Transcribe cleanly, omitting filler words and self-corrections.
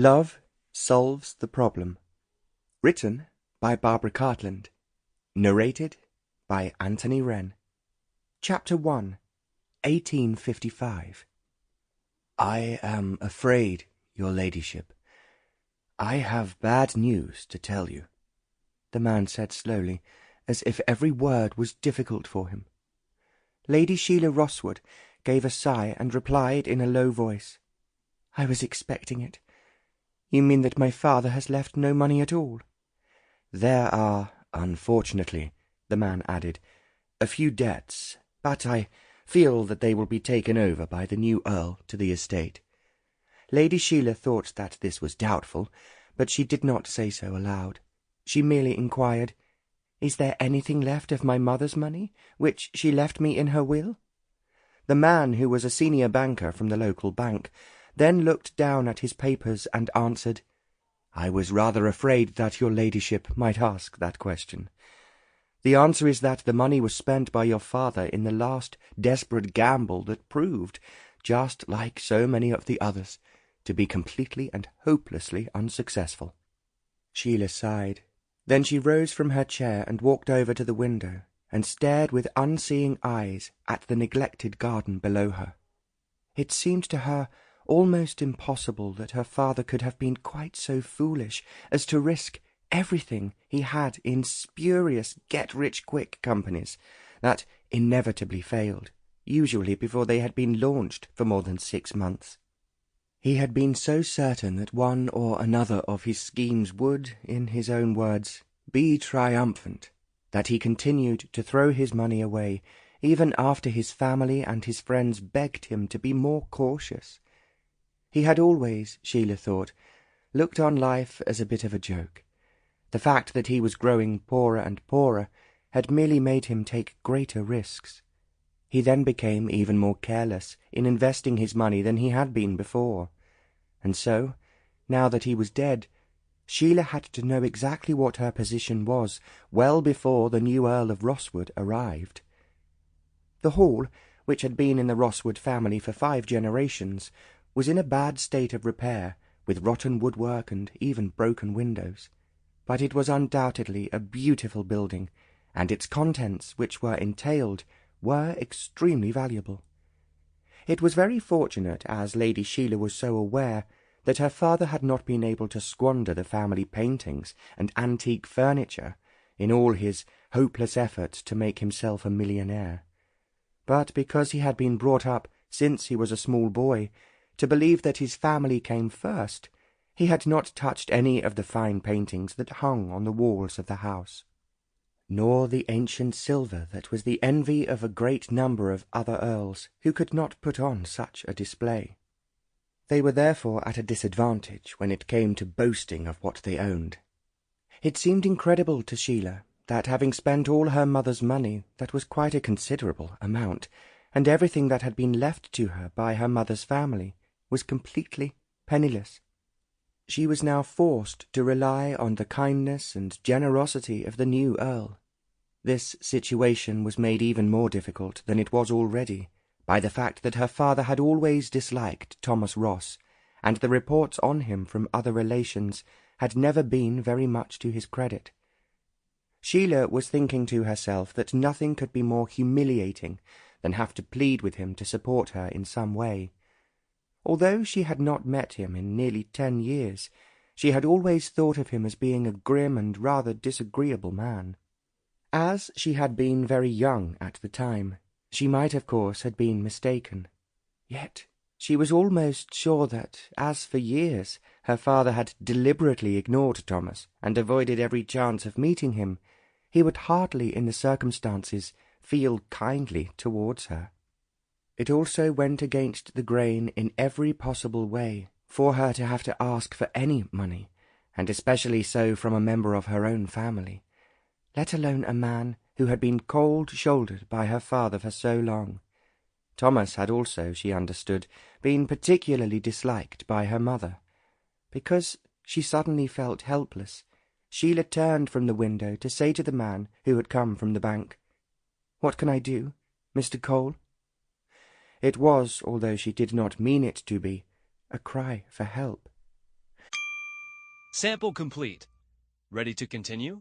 Love Solves the Problem. Written by Barbara Cartland. Narrated by Anthony Wren. Chapter 1, 1855. I am afraid, your ladyship, I have bad news to tell you, the man said slowly, as if every word was difficult for him. Lady Sheila Rosswood gave a sigh and replied in a low voice, "I was expecting it. You mean that my father has left no money at all?" "There are, unfortunately," the man added, "a few debts, but I feel that they will be taken over by the new Earl to the estate." Lady Sheila thought that this was doubtful, but she did not say so aloud. She merely inquired, "Is there anything left of my mother's money, which she left me in her will?" The man, who was a senior banker from the local bank, then looked down at his papers and answered, "I was rather afraid that your ladyship might ask that question. The answer is that the money was spent by your father in the last desperate gamble that proved, just like so many of the others, to be completely and hopelessly unsuccessful." Sheila sighed. Then she rose from her chair and walked over to the window and stared with unseeing eyes at the neglected garden below her. It seemed to her almost impossible that her father could have been quite so foolish as to risk everything he had in spurious get-rich-quick companies that inevitably failed, usually before they had been launched for more than 6 months. He had been so certain that one or another of his schemes would, in his own words, be triumphant, that he continued to throw his money away, even after his family and his friends begged him to be more cautious. He had always, Sheila thought, looked on life as a bit of a joke. The fact that he was growing poorer and poorer had merely made him take greater risks. He then became even more careless in investing his money than he had been before. And so, now that he was dead, Sheila had to know exactly what her position was well before the new Earl of Rosswood arrived. The hall, which had been in the Rosswood family for 5 generations, was in a bad state of repair, with rotten woodwork and even broken windows. But it was undoubtedly a beautiful building, and its contents, which were entailed, were extremely valuable. It was very fortunate, as Lady Sheila was so aware, that her father had not been able to squander the family paintings and antique furniture in all his hopeless efforts to make himself a millionaire. But because he had been brought up, since he was a small boy, to believe that his family came first, he had not touched any of the fine paintings that hung on the walls of the house, nor the ancient silver that was the envy of a great number of other earls who could not put on such a display. They were therefore at a disadvantage when it came to boasting of what they owned. It seemed incredible to Sheila that, having spent all her mother's money, that was quite a considerable amount, and everything that had been left to her by her mother's family, was completely penniless. She was now forced to rely on the kindness and generosity of the new Earl. This situation was made even more difficult than it was already by the fact that her father had always disliked Thomas Ross, and the reports on him from other relations had never been very much to his credit. Sheila was thinking to herself that nothing could be more humiliating than have to plead with him to support her in some way. Although she had not met him in nearly 10 years, she had always thought of him as being a grim and rather disagreeable man. As she had been very young at the time, she might of course have been mistaken. Yet she was almost sure that, as for years her father had deliberately ignored Thomas and avoided every chance of meeting him, he would hardly in the circumstances feel kindly towards her. It also went against the grain in every possible way for her to have to ask for any money, and especially so from a member of her own family, let alone a man who had been cold-shouldered by her father for so long. Thomas had also, she understood, been particularly disliked by her mother. Because she suddenly felt helpless, Sheila turned from the window to say to the man who had come from the bank, "What can I do, Mr. Cole?" It was, although she did not mean it to be, a cry for help. Sample complete. Ready to continue?